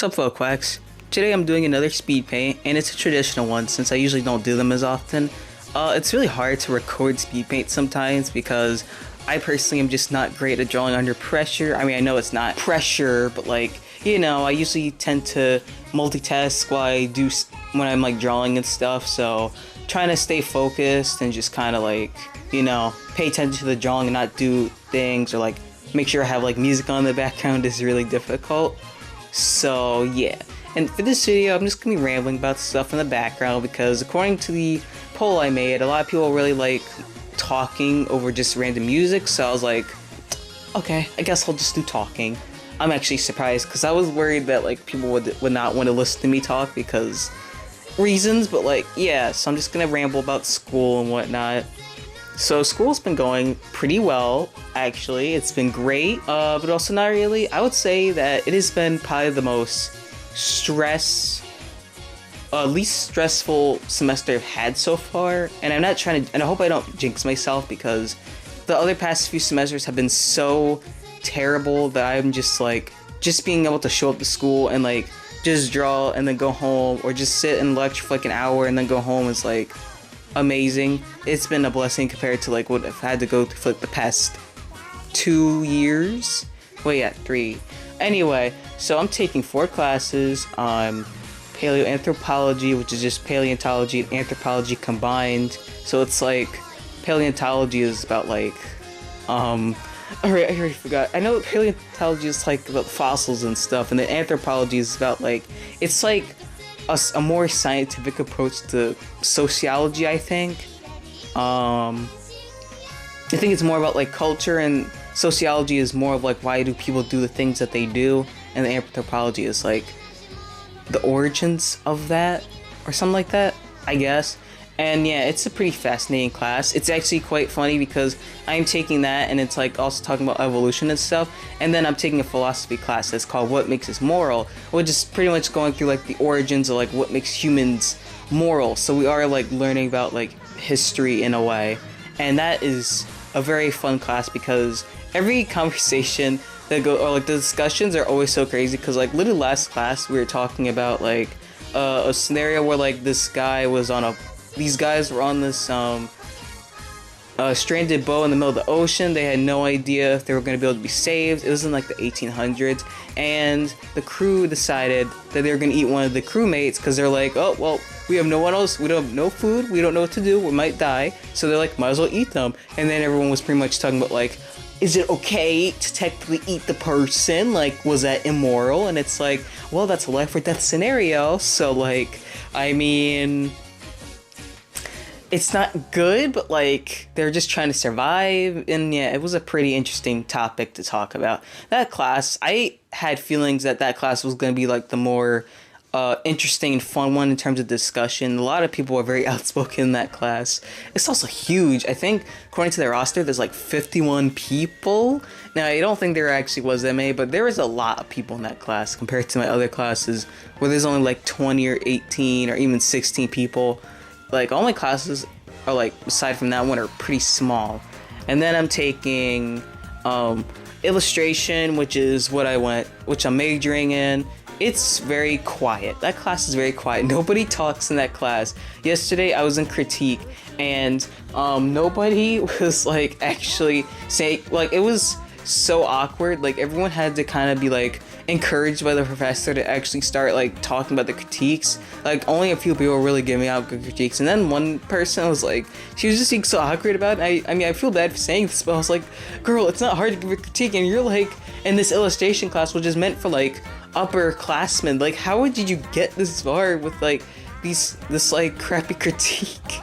What's up, folks? Today I'm doing another speed paint, and it's a traditional one since I usually don't do them as often. It's really hard to record speed paint sometimes because I personally am just not great at drawing under pressure. I mean, I know it's not pressure, but like, you know, I usually tend to multitask while I do when I'm like drawing and stuff. So trying to stay focused and just kind of like, you know, pay attention to the drawing and not do things or like make sure I have like music on in the background is really difficult. So yeah, and for this video I'm just gonna be rambling about stuff in the background because according to the poll I made, a lot of people really like talking over just random music, so I was like, okay, I guess I'll just do talking. I'm actually surprised because I was worried that like people would not want to listen to me talk because reasons, but like yeah, so I'm just gonna ramble about school and whatnot. So school's been going pretty well, actually. It's been great, but also not really. I would say that it has been probably the most least stressful semester I've had so far. And I'm not trying to, and I hope I don't jinx myself because the other past few semesters have been so terrible that I'm just like, just being able to show up to school and like, just draw and then go home, or just sit and lecture for like an hour and then go home is like, amazing. It's been a blessing compared to like what I've had to go through for like the past 2 years. Well, yeah, 3. Anyway, so I'm taking 4 classes on paleoanthropology, which is just paleontology and anthropology combined. So it's like paleontology is about like alright, I already forgot. I know paleontology is like about fossils and stuff, and then anthropology is about like, it's like a more scientific approach to sociology, I think. I think it's more about like culture, and sociology is more of like why do people do the things that they do, and the anthropology is like the origins of that or something like that, I guess. And yeah, it's a pretty fascinating class. It's actually quite funny because I'm taking that and it's like also talking about evolution and stuff, and then I'm taking a philosophy class that's called What Makes Us Moral, which is pretty much going through like the origins of like what makes humans moral. So we are like learning about like history in a way, and that is a very fun class because every conversation that or like the discussions are always so crazy because like literally last class we were talking about like a scenario where like this guy was on these guys were on this stranded boat in the middle of the ocean. They had no idea if they were going to be able to be saved. It was in like the 1800s, and the crew decided that they were going to eat one of the crewmates because they're like, oh well, we have no one else, we don't have no food, we don't know what to do, we might die, so they're like, might as well eat them. And then everyone was pretty much talking about like, is it okay to technically eat the person? Like, was that immoral? And it's like, well, that's a life or death scenario, so like, I mean, it's not good, but like they're just trying to survive. And yeah, it was a pretty interesting topic to talk about. That class, I had feelings that class was going to be like the more interesting and fun one in terms of discussion. A lot of people were very outspoken in that class. It's also huge. I think according to their roster, there's like 51 people. Now, I don't think there actually was that many, but there was a lot of people in that class compared to my other classes where there's only like 20 or 18 or even 16 people. Like, all my classes are, like, aside from that one, are pretty small. And then I'm taking illustration, which I'm majoring in. It's very quiet. That class is very quiet. Nobody talks in that class. Yesterday, I was in critique, and nobody was, like, actually saying, like, it was so awkward. Like, everyone had to kind of be, like, encouraged by the professor to actually start like talking about the critiques. Like, only a few people were really giving out good critiques, and then one person was like, she was just being so awkward about it. I mean, I feel bad for saying this, but I was like, girl, it's not hard to give a critique, and you're like in this illustration class which is meant for like upperclassmen. Like, how did you get this far with like this like crappy critique?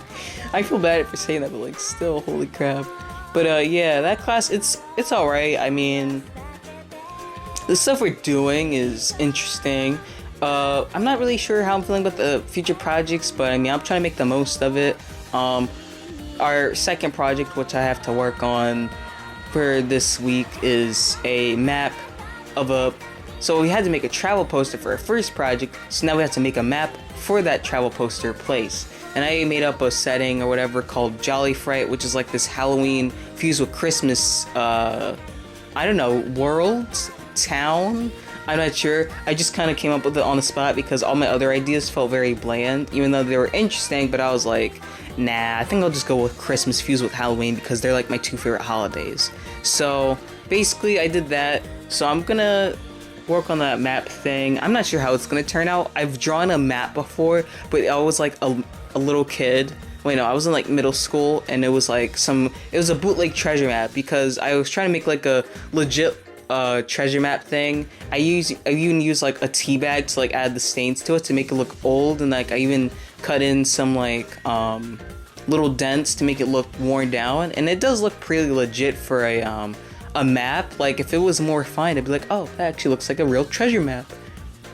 I feel bad for saying that, but like still, holy crap. But yeah, that class, it's alright. I mean, the stuff we're doing is interesting. I'm not really sure how I'm feeling about the future projects, but I mean, I'm trying to make the most of it. Our second project, which I have to work on for this week, is a map of so we had to make a travel poster for our first project, so now we have to make a map for that travel poster place. And I made up a setting or whatever called Jolly Fright, which is like this Halloween fused with Christmas, I don't know, world? Town? I'm not sure. I just kind of came up with it on the spot because all my other ideas felt very bland, even though they were interesting, but I was like, nah, I think I'll just go with Christmas fused with Halloween because they're like my 2 favorite holidays. So basically I did that. So I'm gonna work on that map thing. I'm not sure how it's gonna turn out. I've drawn a map before, but I was like a little kid. Wait, no, I was in like middle school, and it was like it was a bootleg treasure map because I was trying to make like a legit treasure map thing. I even use like a tea bag to like add the stains to it to make it look old, and like I even cut in some like little dents to make it look worn down, and it does look pretty legit for a map. Like if it was more refined, I'd be like, oh, that actually looks like a real treasure map.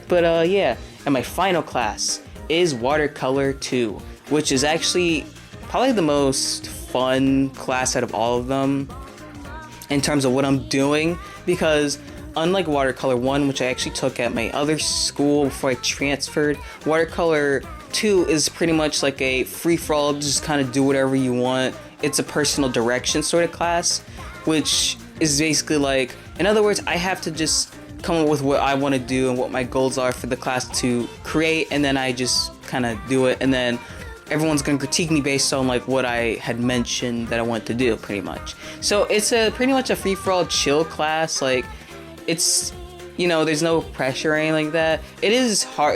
But yeah, and my final class is watercolor 2, which is actually probably the most fun class out of all of them in terms of what I'm doing, because unlike watercolor 1, which I actually took at my other school before I transferred, watercolor 2 is pretty much like a free-for-all, just kind of do whatever you want. It's a personal direction sort of class, which is basically like, in other words, I have to just come up with what I want to do and what my goals are for the class to create, and then I just kind of do it, and then everyone's gonna critique me based on like what I had mentioned that I want to do, pretty much. So it's pretty much a free-for-all chill class. Like it's, you know, there's no pressure or anything like that. It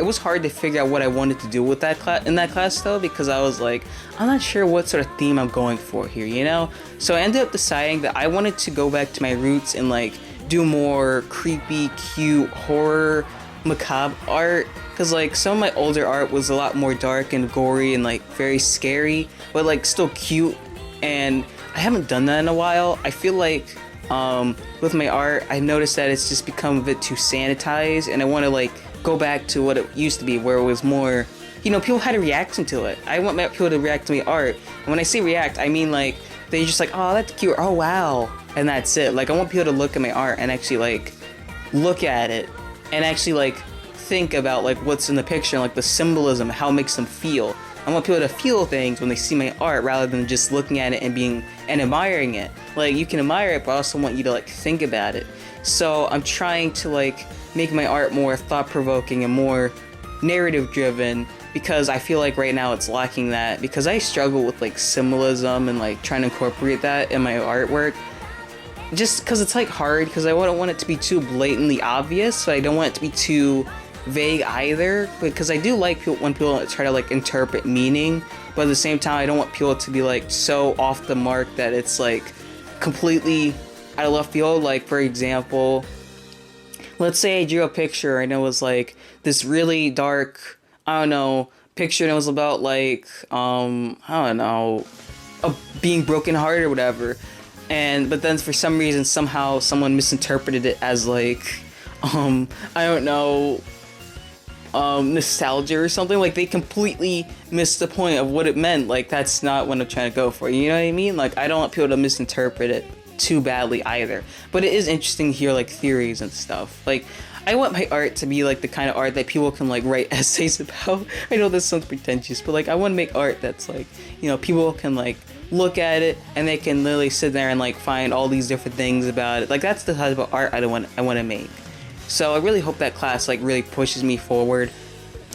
was hard to figure out what I wanted to do with that class though, because I was like, I'm not sure what sort of theme I'm going for here, you know? So I ended up deciding that I wanted to go back to my roots and like do more creepy, cute, horror, macabre art, because like some of my older art was a lot more dark and gory and like very scary, but like still cute, and I haven't done that in a while. I feel like with my art, I noticed that it's just become a bit too sanitized, and I want to like go back to what it used to be, where it was more, you know, people had a reaction to it. I want people to react to my art, and when I say react, I mean like they just like, oh, that's cute, oh wow, and that's it. Like I want people to look at my art and actually like look at it and actually like think about like what's in the picture and like the symbolism, how it makes them feel. I want people to feel things when they see my art rather than just looking at it and admiring it. Like you can admire it, but I also want you to like think about it. So I'm trying to like make my art more thought-provoking and more narrative-driven, because I feel like right now it's lacking that, because I struggle with like symbolism and like trying to incorporate that in my artwork. Just because it's like hard, because I don't want it to be too blatantly obvious, but I don't want it to be too vague either, because I do like when people try to like interpret meaning, but at the same time I don't want people to be like so off the mark that it's like completely out of left field. Like for example, let's say I drew a picture and it was like this really dark, I don't know, picture, and it was about like I don't know, being brokenhearted or whatever, but then for some reason somehow someone misinterpreted it as like I don't know, nostalgia or something. Like they completely missed the point of what it meant. Like that's not what I'm trying to go for, you know what I mean? Like I don't want people to misinterpret it too badly either, but it is interesting to hear like theories and stuff. Like I want my art to be like the kind of art that people can like write essays about. I know this sounds pretentious, but like I want to make art that's like, you know, people can like look at it and they can literally sit there and like find all these different things about it. Like that's the type of art I want to make. So I really hope that class like really pushes me forward.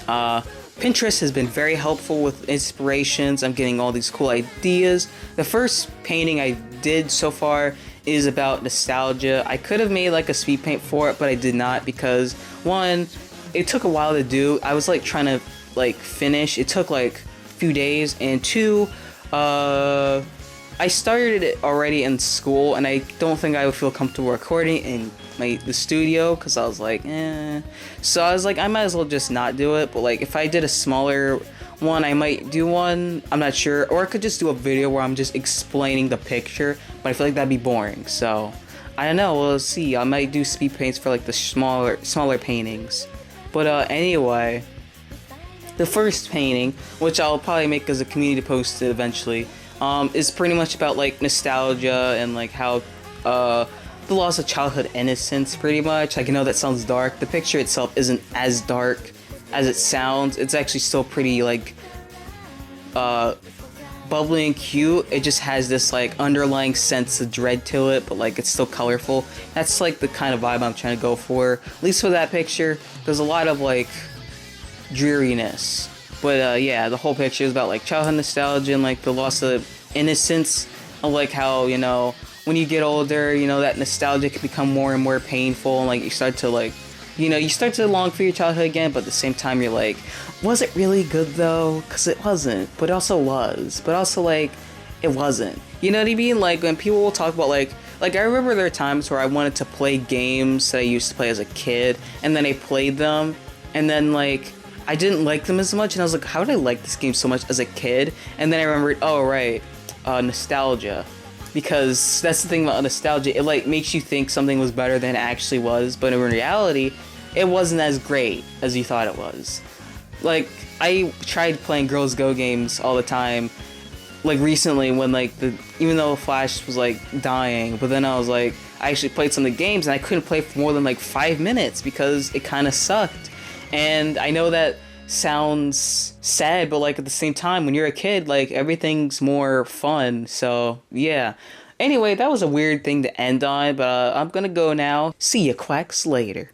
Pinterest has been very helpful with inspirations. I'm getting all these cool ideas. The first painting I did so far is about nostalgia. I could have made like a Speedpaint for it, but I did not, because one, it took a while to do. I was like trying to like finish. It took like a few days, and two, I started it already in school, and I don't think I would feel comfortable recording in the studio, because I was like, eh. So I was like, I might as well just not do it. But like, if I did a smaller one, I might do one. I'm not sure. Or I could just do a video where I'm just explaining the picture, but I feel like that'd be boring. So I don't know. We'll see. I might do speed paints for like the smaller paintings. But anyway, the first painting, which I'll probably make as a community post eventually, is pretty much about like nostalgia and like how the loss of childhood innocence, pretty much. Like, I know that sounds dark. The picture itself isn't as dark as it sounds. It's actually still pretty like bubbly and cute. It just has this like underlying sense of dread to it, but like it's still colorful. That's like the kind of vibe I'm trying to go for. At least for that picture, there's a lot of like dreariness. But yeah, the whole picture is about like childhood nostalgia and like the loss of innocence. I like how, you know, when you get older, you know, that nostalgia can become more and more painful, and like you start to like, you know, you start to long for your childhood again, but at the same time you're like, was it really good though? Because it wasn't, but it also was, but also like, it wasn't. You know what I mean? Like when people will talk about like I remember there are times where I wanted to play games that I used to play as a kid, and then I played them, and then like, I didn't like them as much, and I was like, how did I like this game so much as a kid? And then I remembered, oh right, nostalgia. Because that's the thing about nostalgia, it like makes you think something was better than it actually was, but in reality, it wasn't as great as you thought it was. Like, I tried playing Girls Go games all the time, like recently when like even though Flash was like dying, but then I was like, I actually played some of the games and I couldn't play for more than like 5 minutes because it kind of sucked. And I know that sounds sad, but like at the same time, when you're a kid, like everything's more fun. So yeah. Anyway, that was a weird thing to end on, but I'm gonna go now. See ya, quacks, later.